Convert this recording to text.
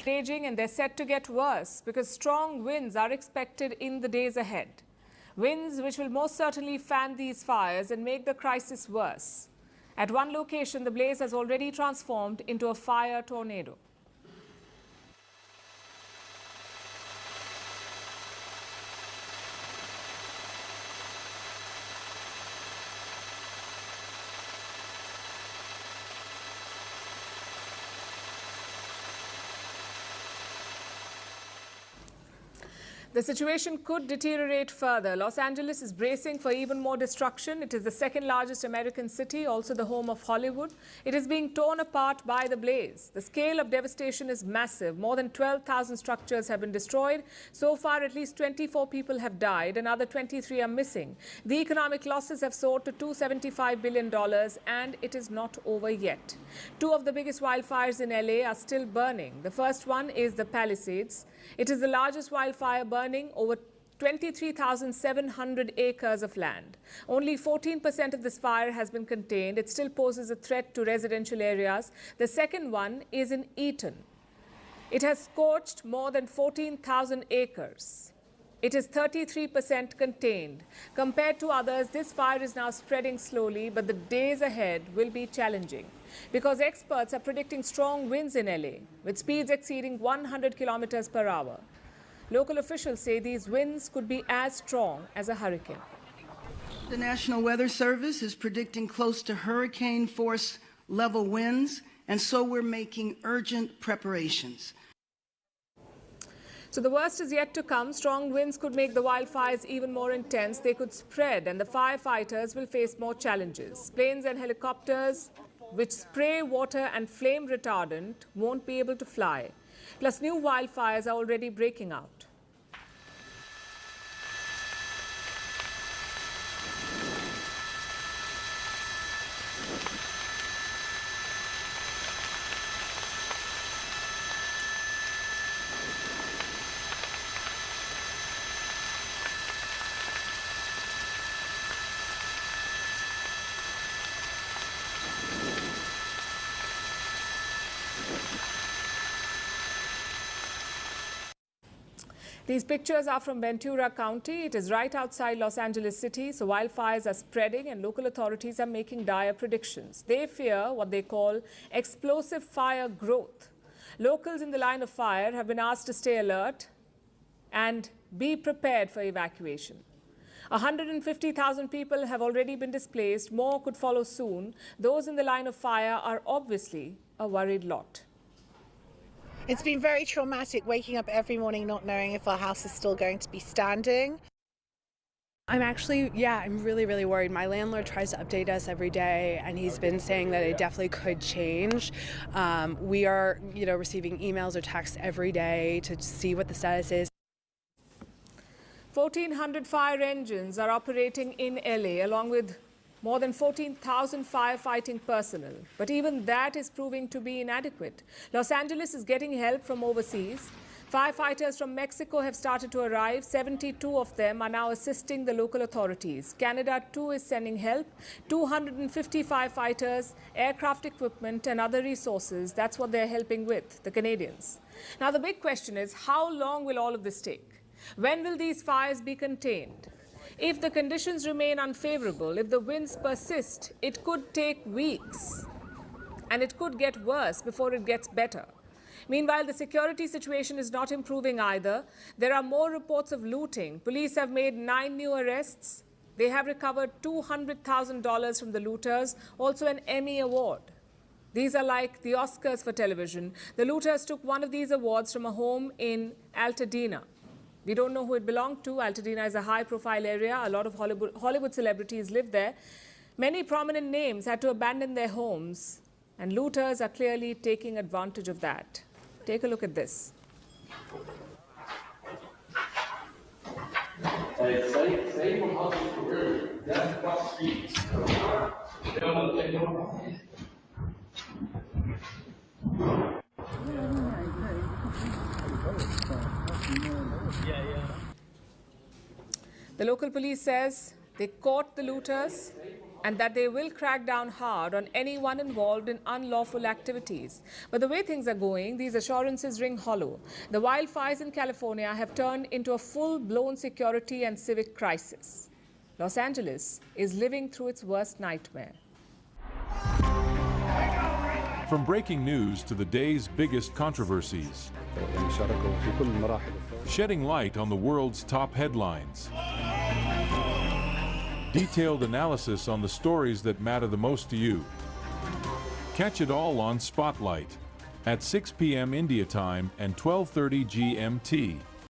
raging, and they're set to get worse because strong winds are expected in the days ahead. Winds which will most certainly fan these fires and make the crisis worse. At one location, the blaze has already transformed into a fire tornado. The situation could deteriorate further. Los Angeles is bracing for even more destruction. It is the second largest American city, also the home of Hollywood. It is being torn apart by the blaze. The scale of devastation is massive. More than 12,000 structures have been destroyed. So far, at least 24 people have died. Another 23 are missing. The economic losses have soared to $275 billion, and it is not over yet. Two of the biggest wildfires in LA are still burning. The first one is the Palisades. It is the largest wildfire burning over 23,700 acres of land. Only 14% of this fire has been contained. It still poses a threat to residential areas. The second one is in Eaton. It has scorched more than 14,000 acres. It is 33% contained. Compared to others, this fire is now spreading slowly, but the days ahead will be challenging because experts are predicting strong winds in LA with speeds exceeding 100 kilometers per hour. Local officials say these winds could be as strong as a hurricane. The National Weather Service is predicting close to hurricane force level winds, and so we're making urgent preparations. So the worst is yet to come. Strong winds could make the wildfires even more intense. They could spread, and the firefighters will face more challenges. Planes and helicopters which spray water and flame retardant won't be able to fly. Plus, new wildfires are already breaking out. These pictures are from Ventura County. It is right outside Los Angeles City. So wildfires are spreading and local authorities are making dire predictions. They fear what they call explosive fire growth. Locals in the line of fire have been asked to stay alert and be prepared for evacuation. 150,000 people have already been displaced. More could follow soon. Those in the line of fire are obviously a worried lot. It's been very traumatic waking up every morning not knowing if our house is still going to be standing. I'm really worried. My landlord tries to update us every day, and he's been saying that it definitely could change. We are, receiving emails or texts every day to see what the status is. 1,400 fire engines are operating in LA, along with more than 14,000 firefighting personnel. But even that is proving to be inadequate. Los Angeles is getting help from overseas. Firefighters from Mexico have started to arrive. 72 of them are now assisting the local authorities. Canada, too, is sending help. 250 firefighters, aircraft equipment, and other resources. That's what they're helping with, the Canadians. Now, the big question is, how long will all of this take? When will these fires be contained? If the conditions remain unfavorable, if the winds persist, it could take weeks. And it could get worse before it gets better. Meanwhile, the security situation is not improving either. There are more reports of looting. Police have made 9 new arrests. They have recovered $200,000 from the looters, also an Emmy award. These are like the Oscars for television. The looters took one of these awards from a home in Altadena. We don't know who it belonged to. Altadena is a high-profile area. A lot of Hollywood celebrities live there. Many prominent names had to abandon their homes, and looters are clearly taking advantage of that. Take a look at this. The local police says they caught the looters. and that they will crack down hard on anyone involved in unlawful activities. But the way things are going, these assurances ring hollow. The wildfires in California have turned into a full-blown security and civic crisis. Los Angeles is living through its worst nightmare. From breaking news to the day's biggest controversies, shedding light on the world's top headlines, detailed analysis on the stories that matter the most to you. Catch it all on Spotlight at 6 p.m. India time and 12:30 GMT.